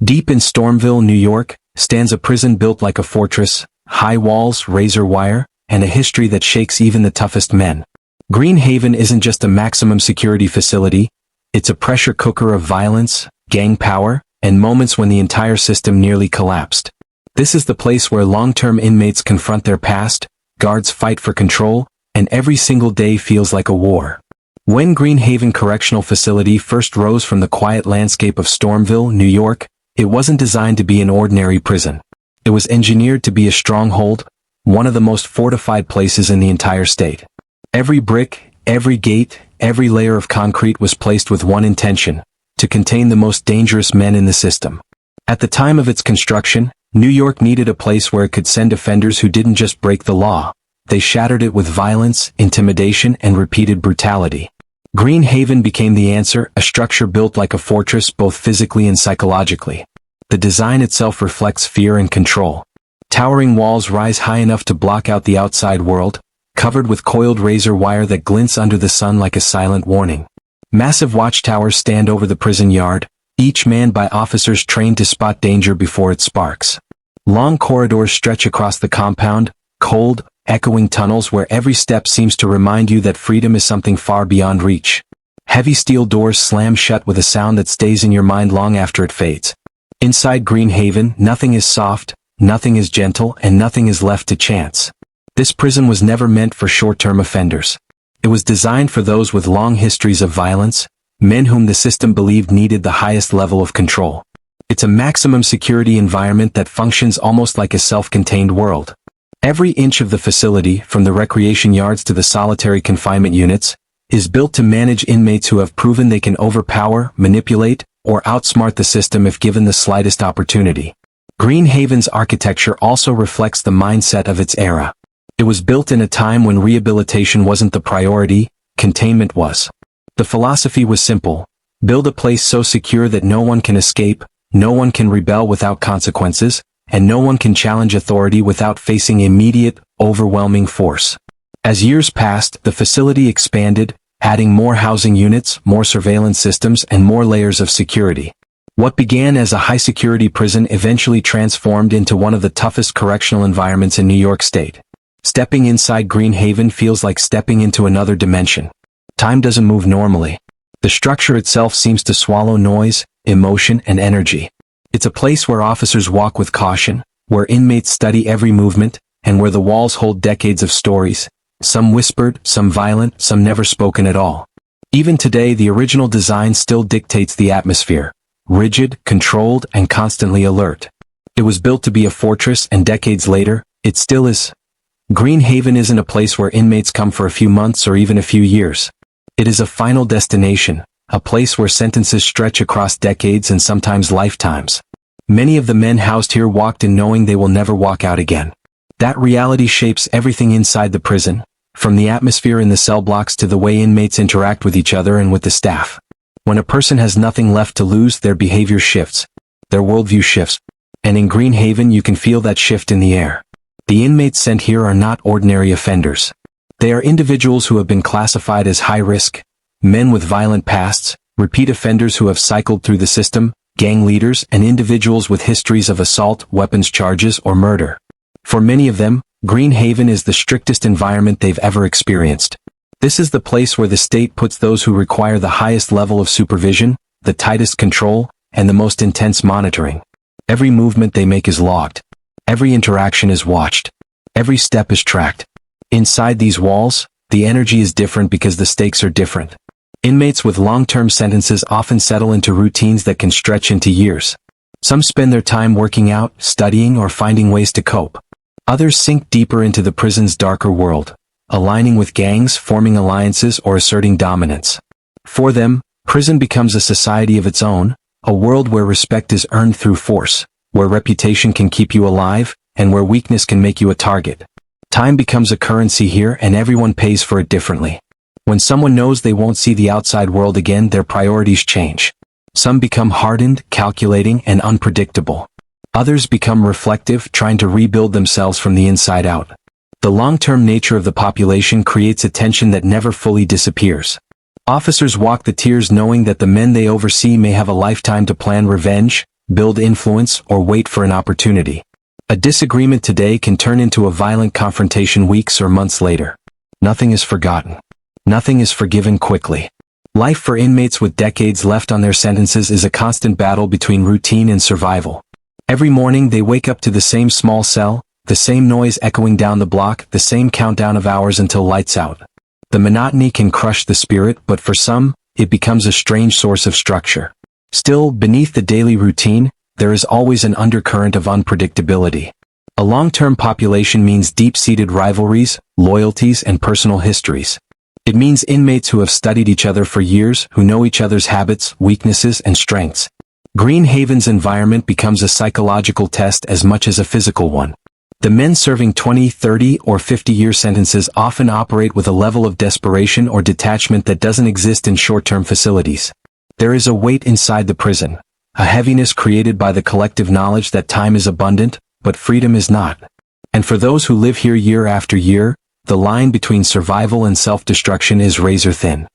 Deep in Stormville, New York, stands a prison built like a fortress, high walls, razor wire, and a history that shakes even the toughest men. Green Haven isn't just a maximum security facility, it's a pressure cooker of violence, gang power, and moments when the entire system nearly collapsed. This is the place where long-term inmates confront their past, guards fight for control, and every single day feels like a war. When Green Haven Correctional Facility first rose from the quiet landscape of Stormville, New York, it wasn't designed to be an ordinary prison. It was engineered to be a stronghold, one of the most fortified places in the entire state. Every brick, every gate, every layer of concrete was placed with one intention: to contain the most dangerous men in the system. At the time of its construction, New York needed a place where it could send offenders who didn't just break the law. They shattered it with violence, intimidation, and repeated brutality. Green Haven became the answer, a structure built like a fortress both physically and psychologically. The design itself reflects fear and control. Towering walls rise high enough to block out the outside world, covered with coiled razor wire that glints under the sun like a silent warning. Massive watchtowers stand over the prison yard, each manned by officers trained to spot danger before it sparks. Long corridors stretch across the compound, cold, echoing tunnels where every step seems to remind you that freedom is something far beyond reach. Heavy steel doors slam shut with a sound that stays in your mind long after it fades. Inside Green Haven, nothing is soft, nothing is gentle, and nothing is left to chance. This prison was never meant for short-term offenders. It was designed for those with long histories of violence, men whom the system believed needed the highest level of control. It's a maximum security environment that functions almost like a self-contained world. Every inch of the facility, from the recreation yards to the solitary confinement units, is built to manage inmates who have proven they can overpower, manipulate, or outsmart the system if given the slightest opportunity. Green Haven's architecture also reflects the mindset of its era. It was built in a time when rehabilitation wasn't the priority, containment was. The philosophy was simple: build a place so secure that no one can escape, no one can rebel without consequences, and no one can challenge authority without facing immediate, overwhelming force. As years passed, the facility expanded, adding more housing units, more surveillance systems, and more layers of security. What began as a high-security prison eventually transformed into one of the toughest correctional environments in New York State. Stepping inside Green Haven feels like stepping into another dimension. Time doesn't move normally. The structure itself seems to swallow noise, emotion, and energy. It's a place where officers walk with caution, where inmates study every movement, and where the walls hold decades of stories, some whispered, some violent, some never spoken at all. Even today, the original design still dictates the atmosphere: rigid, controlled, and constantly alert. It was built to be a fortress, and decades later, it still is. Green Haven isn't a place where inmates come for a few months or even a few years. It is a final destination, a place where sentences stretch across decades and sometimes lifetimes. Many of the men housed here walked in knowing they will never walk out again. That reality shapes everything inside the prison, from the atmosphere in the cell blocks to the way inmates interact with each other and with the staff. When a person has nothing left to lose, their behavior shifts, their worldview shifts, and in Green Haven you can feel that shift in the air. The inmates sent here are not ordinary offenders. They are individuals who have been classified as high risk, men with violent pasts, repeat offenders who have cycled through the system, gang leaders, and individuals with histories of assault, weapons charges, or murder. For many of them, Green Haven is the strictest environment they've ever experienced. This is the place where the state puts those who require the highest level of supervision, the tightest control, and the most intense monitoring. Every movement they make is logged. Every interaction is watched. Every step is tracked. Inside these walls, the energy is different because the stakes are different. Inmates with long-term sentences often settle into routines that can stretch into years. Some spend their time working out, studying, or finding ways to cope. Others sink deeper into the prison's darker world, aligning with gangs, forming alliances, or asserting dominance. For them, prison becomes a society of its own, a world where respect is earned through force, where reputation can keep you alive, and where weakness can make you a target. Time becomes a currency here, and everyone pays for it differently. When someone knows they won't see the outside world again, their priorities change. Some become hardened, calculating, and unpredictable. Others become reflective, trying to rebuild themselves from the inside out. The long-term nature of the population creates a tension that never fully disappears. Officers walk the tiers knowing that the men they oversee may have a lifetime to plan revenge, build influence, or wait for an opportunity. A disagreement today can turn into a violent confrontation weeks or months later. Nothing is forgotten. Nothing is forgiven quickly. Life for inmates with decades left on their sentences is a constant battle between routine and survival. Every morning they wake up to the same small cell, the same noise echoing down the block, the same countdown of hours until lights out. The monotony can crush the spirit, but for some, it becomes a strange source of structure. Still, beneath the daily routine, there is always an undercurrent of unpredictability. A long-term population means deep-seated rivalries, loyalties, and personal histories. It means inmates who have studied each other for years, who know each other's habits, weaknesses, and strengths. Green Haven's environment becomes a psychological test as much as a physical one. The men serving 20, 30, or 50-year sentences often operate with a level of desperation or detachment that doesn't exist in short-term facilities. There is a weight inside the prison, a heaviness created by the collective knowledge that time is abundant, but freedom is not. And for those who live here year after year, the line between survival and self-destruction is razor thin.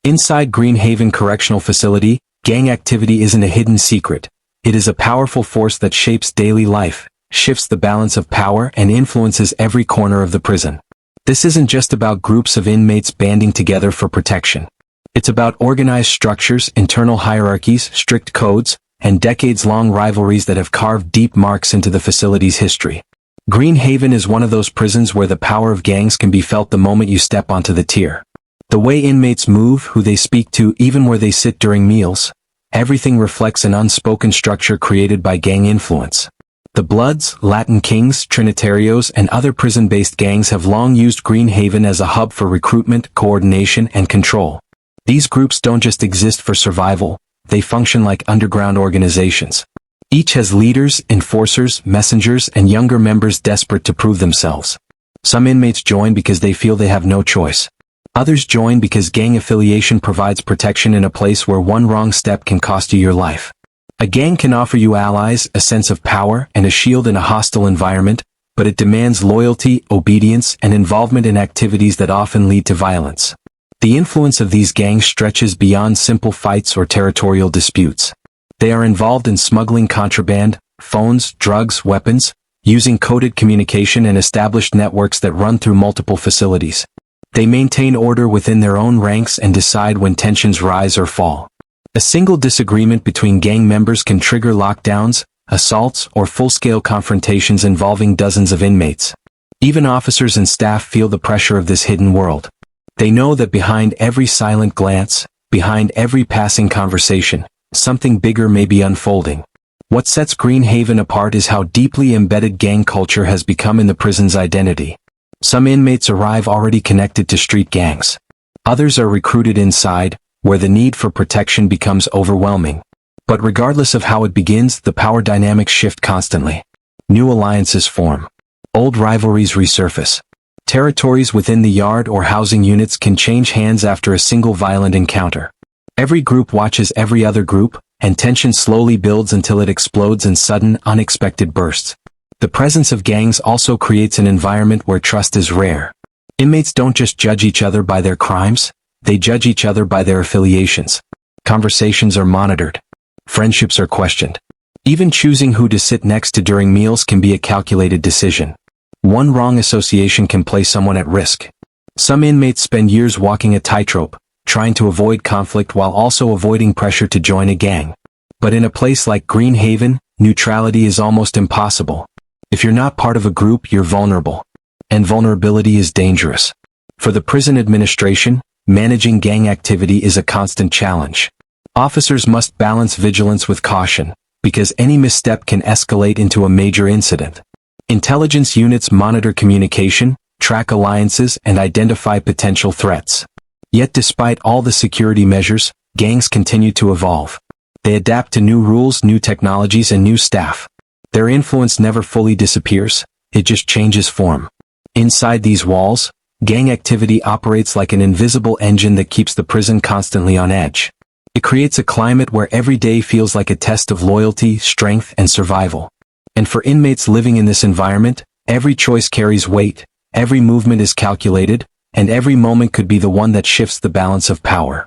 Inside Green Haven Correctional Facility, gang activity isn't a hidden secret. It is a powerful force that shapes daily life, shifts the balance of power, and influences every corner of the prison. This isn't just about groups of inmates banding together for protection. It's about organized structures, internal hierarchies, strict codes, and decades-long rivalries that have carved deep marks into the facility's history. Green Haven is one of those prisons where the power of gangs can be felt the moment you step onto the tier. The way inmates move, who they speak to, even where they sit during meals, everything reflects an unspoken structure created by gang influence. The Bloods, Latin Kings, Trinitarios, and other prison-based gangs have long used Green Haven as a hub for recruitment, coordination, and control. These groups don't just exist for survival, they function like underground organizations. Each has leaders, enforcers, messengers, and younger members desperate to prove themselves. Some inmates join because they feel they have no choice. Others join because gang affiliation provides protection in a place where one wrong step can cost you your life. A gang can offer you allies, a sense of power, and a shield in a hostile environment, but it demands loyalty, obedience, and involvement in activities that often lead to violence. The influence of these gangs stretches beyond simple fights or territorial disputes. They are involved in smuggling contraband, phones, drugs, weapons, using coded communication and established networks that run through multiple facilities. They maintain order within their own ranks and decide when tensions rise or fall. A single disagreement between gang members can trigger lockdowns, assaults, or full-scale confrontations involving dozens of inmates. Even officers and staff feel the pressure of this hidden world. They know that behind every silent glance, behind every passing conversation, something bigger may be unfolding. What sets Green Haven apart is how deeply embedded gang culture has become in the prison's identity. Some inmates arrive already connected to street gangs. Others are recruited inside, where the need for protection becomes overwhelming. But regardless of how it begins, the power dynamics shift constantly. New alliances form. Old rivalries resurface. Territories within the yard or housing units can change hands after a single violent encounter. Every group watches every other group, and tension slowly builds until it explodes in sudden, unexpected bursts. The presence of gangs also creates an environment where trust is rare. Inmates don't just judge each other by their crimes, they judge each other by their affiliations. Conversations are monitored. Friendships are questioned. Even choosing who to sit next to during meals can be a calculated decision. One wrong association can place someone at risk. Some inmates spend years walking a tightrope, trying to avoid conflict while also avoiding pressure to join a gang. But in a place like Green Haven, neutrality is almost impossible. If you're not part of a group, you're vulnerable. And vulnerability is dangerous. For the prison administration, managing gang activity is a constant challenge. Officers must balance vigilance with caution, because any misstep can escalate into a major incident. Intelligence units monitor communication, track alliances, and identify potential threats. Yet despite all the security measures, gangs continue to evolve. They adapt to new rules, new technologies, and new staff. Their influence never fully disappears, it just changes form. Inside these walls, gang activity operates like an invisible engine that keeps the prison constantly on edge. It creates a climate where every day feels like a test of loyalty, strength, and survival. And for inmates living in this environment, every choice carries weight, every movement is calculated, and every moment could be the one that shifts the balance of power.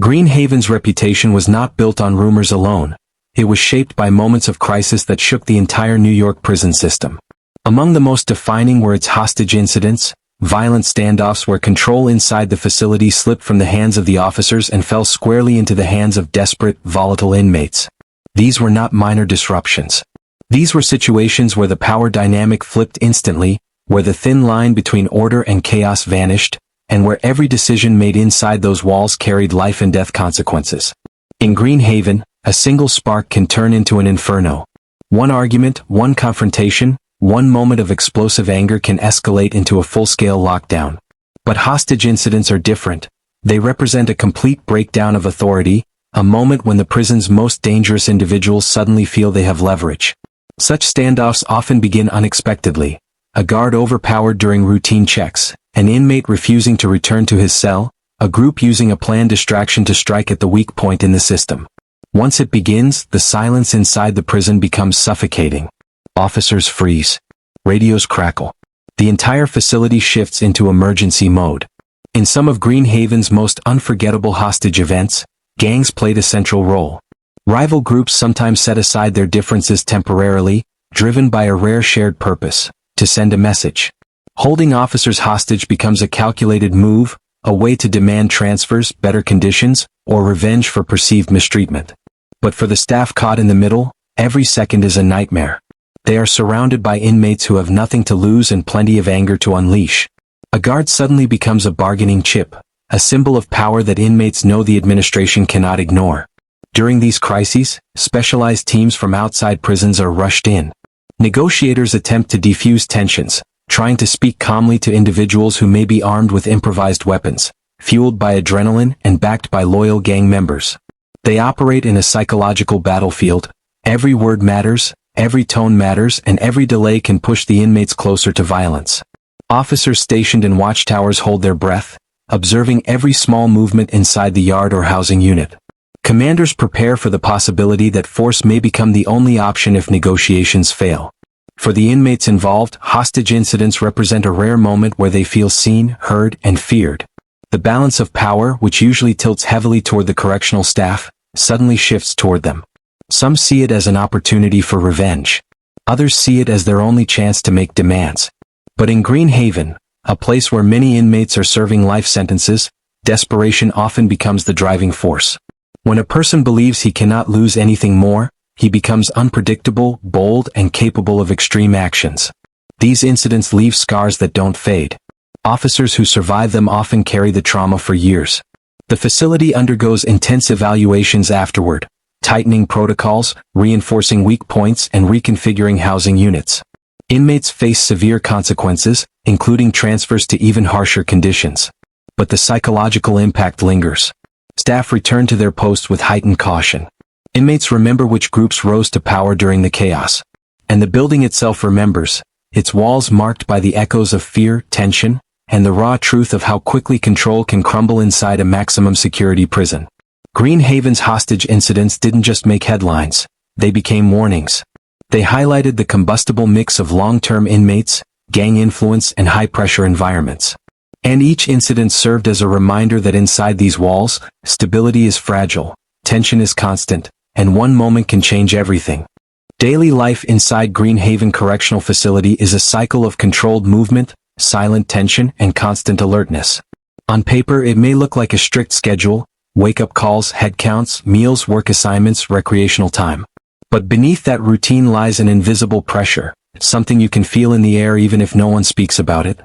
Green Haven's reputation was not built on rumors alone. It was shaped by moments of crisis that shook the entire New York prison system. Among the most defining were its hostage incidents, violent standoffs where control inside the facility slipped from the hands of the officers and fell squarely into the hands of desperate, volatile inmates. These were not minor disruptions. These were situations where the power dynamic flipped instantly, where the thin line between order and chaos vanished, and where every decision made inside those walls carried life and death consequences. In Green Haven, a single spark can turn into an inferno. One argument, one confrontation, one moment of explosive anger can escalate into a full-scale lockdown. But hostage incidents are different. They represent a complete breakdown of authority, a moment when the prison's most dangerous individuals suddenly feel they have leverage. Such standoffs often begin unexpectedly. A guard overpowered during routine checks, an inmate refusing to return to his cell, a group using a planned distraction to strike at the weak point in the system. Once it begins, the silence inside the prison becomes suffocating. Officers freeze. Radios crackle. The entire facility shifts into emergency mode. In some of Green Haven's most unforgettable hostage events, gangs played a central role. Rival groups sometimes set aside their differences temporarily, driven by a rare shared purpose, to send a message. Holding officers hostage becomes a calculated move, a way to demand transfers, better conditions, or revenge for perceived mistreatment. But for the staff caught in the middle, every second is a nightmare. They are surrounded by inmates who have nothing to lose and plenty of anger to unleash. A guard suddenly becomes a bargaining chip, a symbol of power that inmates know the administration cannot ignore. During these crises, specialized teams from outside prisons are rushed in. Negotiators attempt to defuse tensions, trying to speak calmly to individuals who may be armed with improvised weapons, fueled by adrenaline and backed by loyal gang members. They operate in a psychological battlefield. Every word matters, every tone matters, and every delay can push the inmates closer to violence. Officers stationed in watchtowers hold their breath, observing every small movement inside the yard or housing unit. Commanders prepare for the possibility that force may become the only option if negotiations fail. For the inmates involved, hostage incidents represent a rare moment where they feel seen, heard, and feared. The balance of power, which usually tilts heavily toward the correctional staff, suddenly shifts toward them. Some see it as an opportunity for revenge. Others see it as their only chance to make demands. But in Green Haven, a place where many inmates are serving life sentences, desperation often becomes the driving force. When a person believes he cannot lose anything more, he becomes unpredictable, bold, and capable of extreme actions. These incidents leave scars that don't fade. Officers who survive them often carry the trauma for years. The facility undergoes intense evaluations afterward, tightening protocols, reinforcing weak points, and reconfiguring housing units. Inmates face severe consequences, including transfers to even harsher conditions. But the psychological impact lingers. Staff return to their posts with heightened caution. Inmates remember which groups rose to power during the chaos. And the building itself remembers, its walls marked by the echoes of fear, tension, and the raw truth of how quickly control can crumble inside a maximum security prison. Green Haven's hostage incidents didn't just make headlines, they became warnings. They highlighted the combustible mix of long-term inmates, gang influence, and high-pressure environments. And each incident served as a reminder that inside these walls, stability is fragile, tension is constant, and one moment can change everything. Daily life inside Green Haven Correctional Facility is a cycle of controlled movement, silent tension, and constant alertness. On paper, it may look like a strict schedule: wake-up calls, head counts, meals, work assignments, recreational time. But beneath that routine lies an invisible pressure, something you can feel in the air even if no one speaks about it.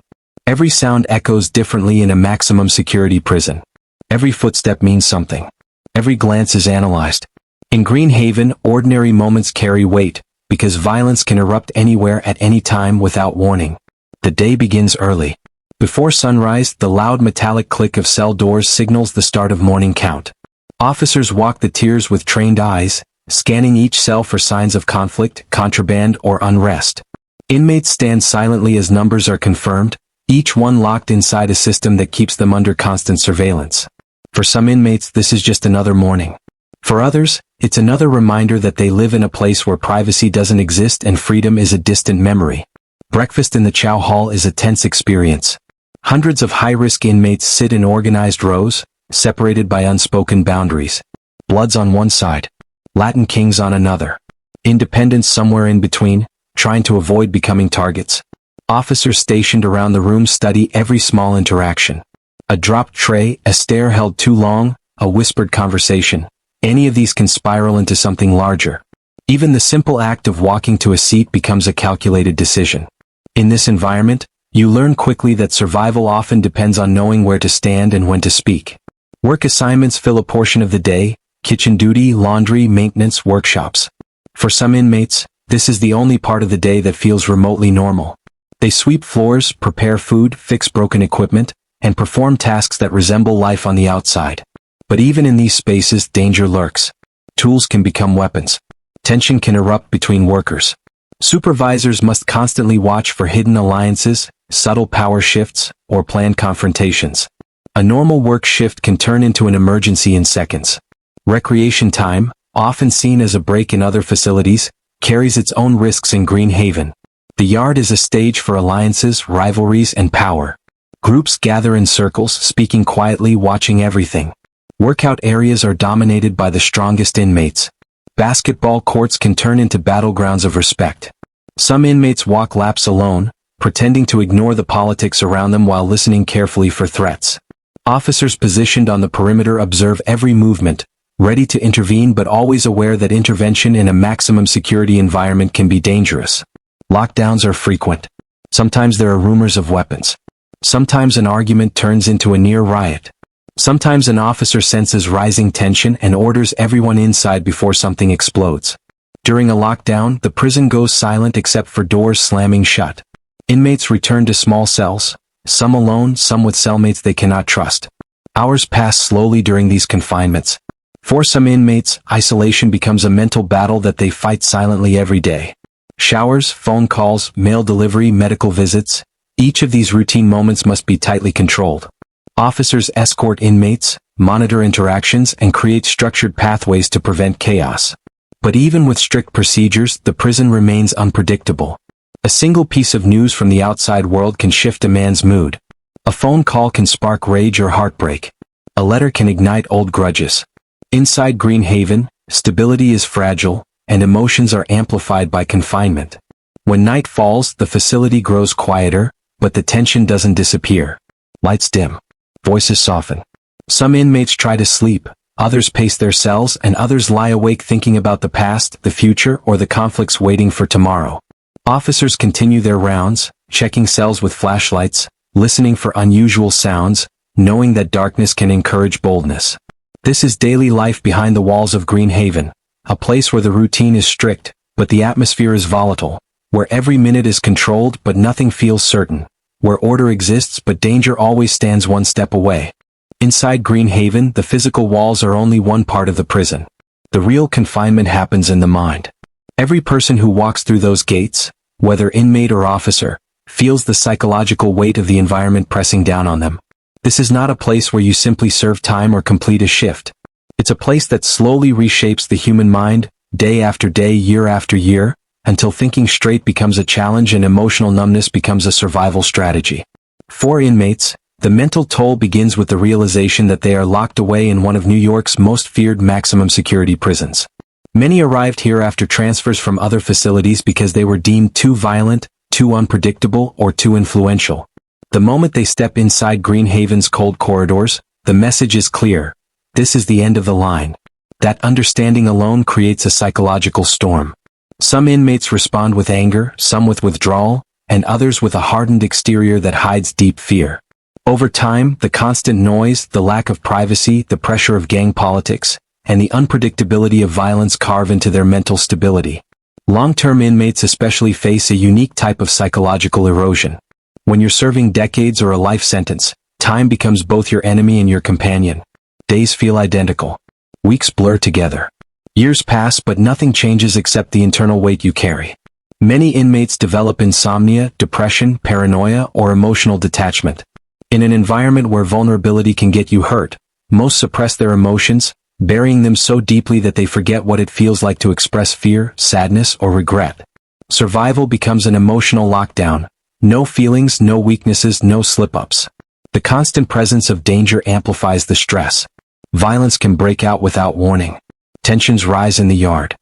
Every sound echoes differently in a maximum security prison. Every footstep means something. Every glance is analyzed. In Green Haven, ordinary moments carry weight, because violence can erupt anywhere at any time without warning. The day begins early. Before sunrise, the loud metallic click of cell doors signals the start of morning count. Officers walk the tiers with trained eyes, scanning each cell for signs of conflict, contraband, or unrest. Inmates stand silently as numbers are confirmed, each one locked inside a system that keeps them under constant surveillance. For some inmates, this is just another morning. For others, it's another reminder that they live in a place where privacy doesn't exist and freedom is a distant memory. Breakfast in the chow hall is a tense experience. Hundreds of high-risk inmates sit in organized rows, separated by unspoken boundaries. Blood's on one side. Latin kings on another. Independents somewhere in between, trying to avoid becoming targets. Officers stationed around the room study every small interaction. A dropped tray, a stare held too long, a whispered conversation. Any of these can spiral into something larger. Even the simple act of walking to a seat becomes a calculated decision. In this environment, you learn quickly that survival often depends on knowing where to stand and when to speak. Work assignments fill a portion of the day: kitchen duty, laundry, maintenance, workshops. For some inmates, this is the only part of the day that feels remotely normal. They sweep floors, prepare food, fix broken equipment, and perform tasks that resemble life on the outside. But even in these spaces, danger lurks. Tools can become weapons. Tension can erupt between workers. Supervisors must constantly watch for hidden alliances, subtle power shifts, or planned confrontations. A normal work shift can turn into an emergency in seconds. Recreation time, often seen as a break in other facilities, carries its own risks in Green Haven. The yard is a stage for alliances, rivalries, and power. Groups gather in circles, speaking quietly, watching everything. Workout areas are dominated by the strongest inmates. Basketball courts can turn into battlegrounds of respect. Some inmates walk laps alone, pretending to ignore the politics around them while listening carefully for threats. Officers positioned on the perimeter observe every movement, ready to intervene but always aware that intervention in a maximum security environment can be dangerous. Lockdowns are frequent. Sometimes there are rumors of weapons. Sometimes an argument turns into a near riot. Sometimes an officer senses rising tension and orders everyone inside before something explodes. During a lockdown, the prison goes silent except for doors slamming shut. Inmates return to small cells, some alone, some with cellmates they cannot trust. Hours pass slowly during these confinements. For some inmates, isolation becomes a mental battle that they fight silently every day. Showers, phone calls, mail delivery, medical visits. Each of these routine moments must be tightly controlled. Officers escort inmates, monitor interactions, and create structured pathways to prevent chaos. But even with strict procedures, the prison remains unpredictable. A single piece of news from the outside world can shift a man's mood. A phone call can spark rage or heartbreak. A letter can ignite old grudges. Inside Green Haven, stability is fragile, and emotions are amplified by confinement. When night falls, the facility grows quieter, but the tension doesn't disappear. Lights dim. Voices soften. Some inmates try to sleep, others pace their cells, and others lie awake thinking about the past, the future, or the conflicts waiting for tomorrow. Officers continue their rounds, checking cells with flashlights, listening for unusual sounds, knowing that darkness can encourage boldness. This is daily life behind the walls of Green Haven, a place where the routine is strict, but the atmosphere is volatile, where every minute is controlled but nothing feels certain, where order exists but danger always stands one step away. Inside Green Haven, the physical walls are only one part of the prison. The real confinement happens in the mind. Every person who walks through those gates, whether inmate or officer, feels the psychological weight of the environment pressing down on them. This is not a place where you simply serve time or complete a shift. It's a place that slowly reshapes the human mind, day after day, year after year, until thinking straight becomes a challenge and emotional numbness becomes a survival strategy. For inmates, the mental toll begins with the realization that they are locked away in one of New York's most feared maximum security prisons. Many arrived here after transfers from other facilities because they were deemed too violent, too unpredictable, or too influential. The moment they step inside Green Haven's cold corridors, the message is clear. This is the end of the line. That understanding alone creates a psychological storm. Some inmates respond with anger, some with withdrawal, and others with a hardened exterior that hides deep fear. Over time, the constant noise, the lack of privacy, the pressure of gang politics, and the unpredictability of violence carve into their mental stability. Long-term inmates especially face a unique type of psychological erosion. When you're serving decades or a life sentence, time becomes both your enemy and your companion. Days feel identical. Weeks blur together. Years pass but nothing changes except the internal weight you carry. Many inmates develop insomnia, depression, paranoia, or emotional detachment. In an environment where vulnerability can get you hurt, most suppress their emotions, burying them so deeply that they forget what it feels like to express fear, sadness, or regret. Survival becomes an emotional lockdown. No feelings, no weaknesses, no slip-ups. The constant presence of danger amplifies the stress. Violence can break out without warning. Tensions rise in the yard.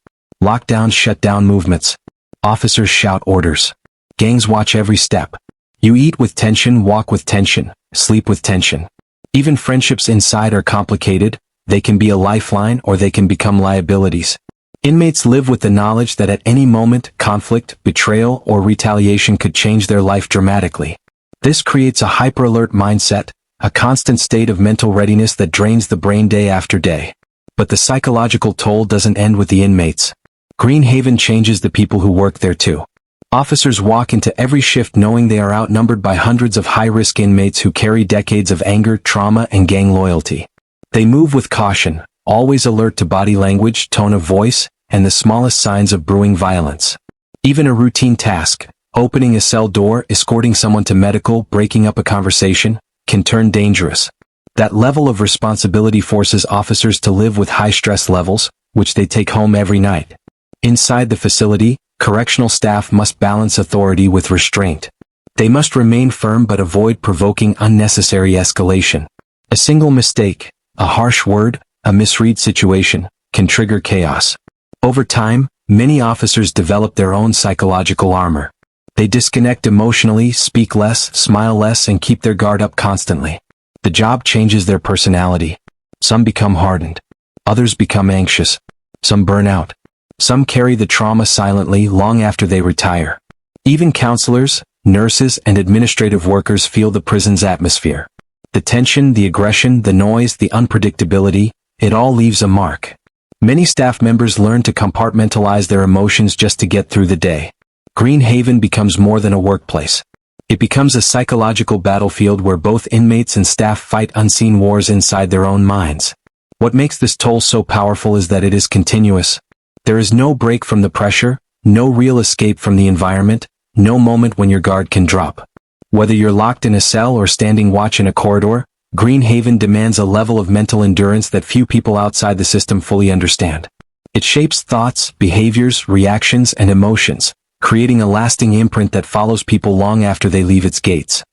Lockdowns shut down movements. Officers shout orders. Gangs watch every step. You eat with tension, walk with tension, sleep with tension. Even friendships inside are complicated. They can be a lifeline or they can become liabilities. Inmates live with the knowledge that at any moment, conflict, betrayal, or retaliation could change their life dramatically. This creates a hyper-alert mindset, a constant state of mental readiness that drains the brain day after day. But the psychological toll doesn't end with the inmates. Green Haven changes the people who work there too. Officers walk into every shift knowing they are outnumbered by hundreds of high-risk inmates who carry decades of anger, trauma, and gang loyalty. They move with caution, always alert to body language, tone of voice, and the smallest signs of brewing violence. Even a routine task, opening a cell door, escorting someone to medical, breaking up a conversation, can turn dangerous. That level of responsibility forces officers to live with high stress levels, which they take home every night. Inside the facility, correctional staff must balance authority with restraint. They must remain firm but avoid provoking unnecessary escalation. A single mistake, a harsh word, a misread situation, can trigger chaos. Over time, many officers develop their own psychological armor. They disconnect emotionally, speak less, smile less, and keep their guard up constantly. The job changes their personality. Some become hardened. Others become anxious. Some burn out. Some carry the trauma silently long after they retire. Even counselors, nurses, and administrative workers feel the prison's atmosphere. The tension, the aggression, the noise, the unpredictability, it all leaves a mark. Many staff members learn to compartmentalize their emotions just to get through the day. Green Haven becomes more than a workplace. It becomes a psychological battlefield where both inmates and staff fight unseen wars inside their own minds. What makes this toll so powerful is that it is continuous. There is no break from the pressure, no real escape from the environment, no moment when your guard can drop. Whether you're locked in a cell or standing watch in a corridor, Green Haven demands a level of mental endurance that few people outside the system fully understand. It shapes thoughts, behaviors, reactions, and emotions, creating a lasting imprint that follows people long after they leave its gates.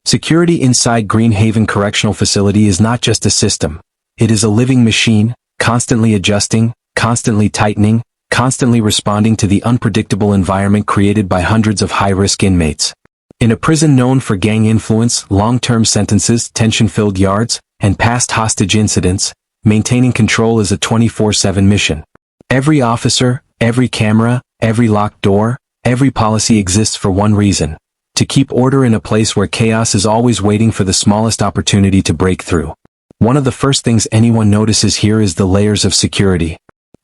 Security inside Green Haven Correctional Facility is not just a system. It is a living machine, constantly adjusting, constantly tightening, constantly responding to the unpredictable environment created by hundreds of high-risk inmates. In a prison known for gang influence, long-term sentences, tension-filled yards, and past hostage incidents, maintaining control is a 24/7 mission. Every officer, every camera, every locked door, every policy exists for one reason: to keep order in a place where chaos is always waiting for the smallest opportunity to break through. One of the first things anyone notices here is the layers of security.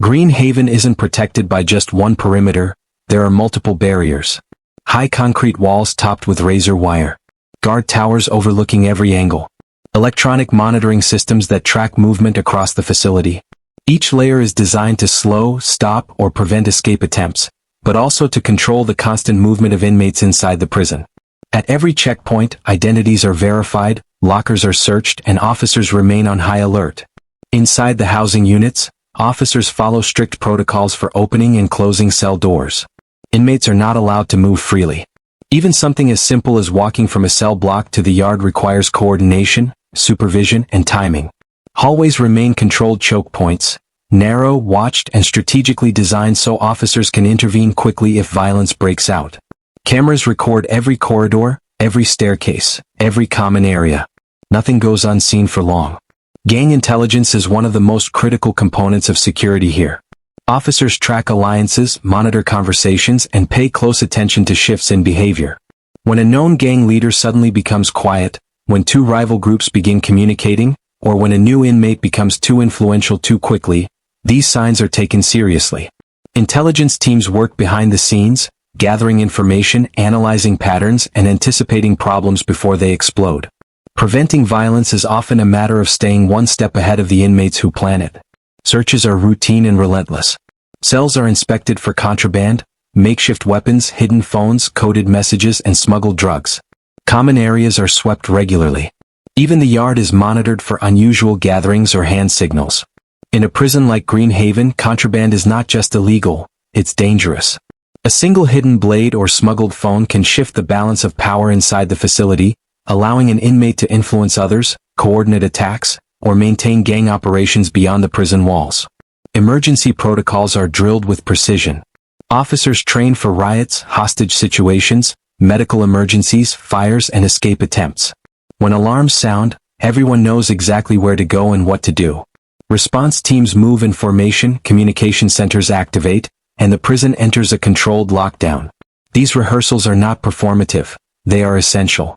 Green Haven isn't protected by just one perimeter, there are multiple barriers. High concrete walls topped with razor wire. Guard towers overlooking every angle. Electronic monitoring systems that track movement across the facility. Each layer is designed to slow, stop, or prevent escape attempts, but also to control the constant movement of inmates inside the prison. At every checkpoint, identities are verified, lockers are searched, and officers remain on high alert. Inside the housing units, officers follow strict protocols for opening and closing cell doors. Inmates are not allowed to move freely. Even something as simple as walking from a cell block to the yard requires coordination, supervision, and timing. Hallways remain controlled choke points, narrow, watched, and strategically designed so officers can intervene quickly if violence breaks out. Cameras record every corridor, every staircase, every common area. Nothing goes unseen for long. Gang intelligence is one of the most critical components of security here. Officers track alliances, monitor conversations, and pay close attention to shifts in behavior. When a known gang leader suddenly becomes quiet, when two rival groups begin communicating, or when a new inmate becomes too influential too quickly, these signs are taken seriously. Intelligence teams work behind the scenes, gathering information, analyzing patterns, and anticipating problems before they explode. Preventing violence is often a matter of staying one step ahead of the inmates who plan it. Searches are routine and relentless. Cells are inspected for contraband, makeshift weapons, hidden phones, coded messages, and smuggled drugs. Common areas are swept regularly. Even the yard is monitored for unusual gatherings or hand signals. In a prison like Green Haven, contraband is not just illegal, it's dangerous. A single hidden blade or smuggled phone can shift the balance of power inside the facility, allowing an inmate to influence others, coordinate attacks, or maintain gang operations beyond the prison walls. Emergency protocols are drilled with precision. Officers train for riots, hostage situations, medical emergencies, fires, and escape attempts. When alarms sound, everyone knows exactly where to go and what to do. Response teams move in formation, communication centers activate, and the prison enters a controlled lockdown. These rehearsals are not performative, they are essential.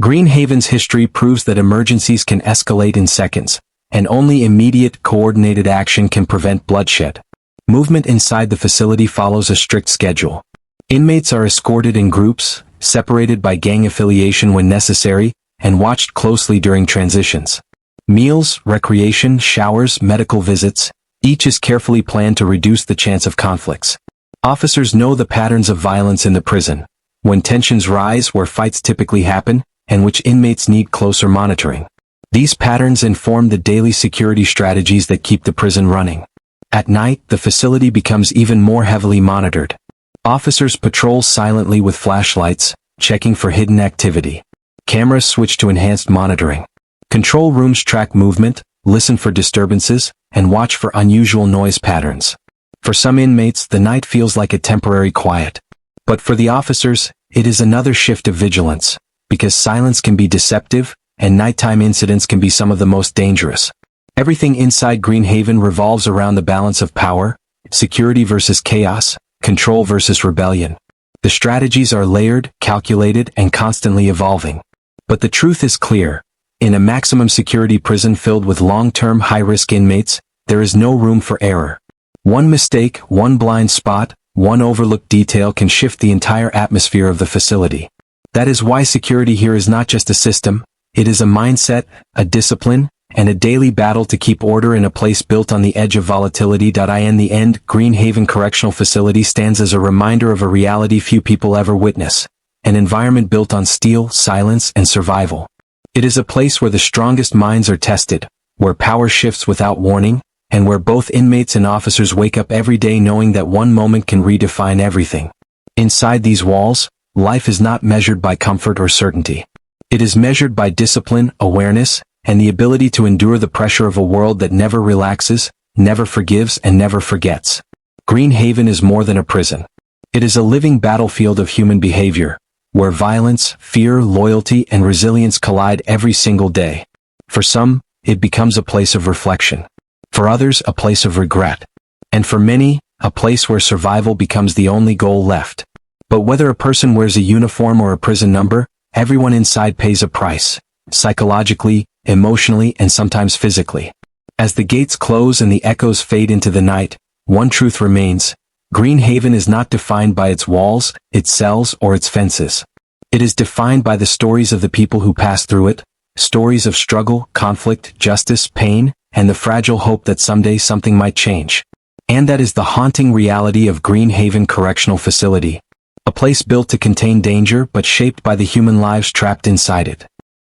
Green Haven's history proves that emergencies can escalate in seconds, and only immediate, coordinated action can prevent bloodshed. Movement inside the facility follows a strict schedule. Inmates are escorted in groups, separated by gang affiliation when necessary, and watched closely during transitions. Meals, recreation, showers, medical visits, each is carefully planned to reduce the chance of conflicts. Officers know the patterns of violence in the prison, when tensions rise, where fights typically happen, and which inmates need closer monitoring. These patterns inform the daily security strategies that keep the prison running. At night, the facility becomes even more heavily monitored. Officers patrol silently with flashlights, checking for hidden activity. Cameras switch to enhanced monitoring. Control rooms track movement, listen for disturbances, and watch for unusual noise patterns. For some inmates, the night feels like a temporary quiet. But for the officers, it is another shift of vigilance, because silence can be deceptive, and nighttime incidents can be some of the most dangerous. Everything inside Green Haven revolves around the balance of power, security versus chaos, control versus rebellion. The strategies are layered, calculated, and constantly evolving. But the truth is clear. In a maximum security prison filled with long-term high-risk inmates, there is no room for error. One mistake, one blind spot, one overlooked detail can shift the entire atmosphere of the facility. That is why security here is not just a system, it is a mindset, a discipline, and a daily battle to keep order in a place built on the edge of volatility. In the end, Green Haven Correctional Facility stands as a reminder of a reality few people ever witness, an environment built on steel, silence, and survival. It is a place where the strongest minds are tested, where power shifts without warning, and where both inmates and officers wake up every day knowing that one moment can redefine everything. Inside these walls, life is not measured by comfort or certainty. It is measured by discipline, awareness, and the ability to endure the pressure of a world that never relaxes, never forgives, and never forgets. Green Haven is more than a prison. It is a living battlefield of human behavior, where violence, fear, loyalty, and resilience collide every single day. For some, it becomes a place of reflection. For others, a place of regret. And for many, a place where survival becomes the only goal left. But whether a person wears a uniform or a prison number, everyone inside pays a price, psychologically, emotionally, and sometimes physically. As the gates close and the echoes fade into the night, one truth remains: Green Haven is not defined by its walls, its cells, or its fences. It is defined by the stories of the people who pass through it, stories of struggle, conflict, justice, pain, and the fragile hope that someday something might change. And that is the haunting reality of Green Haven Correctional Facility. A place built to contain danger but shaped by the human lives trapped inside it.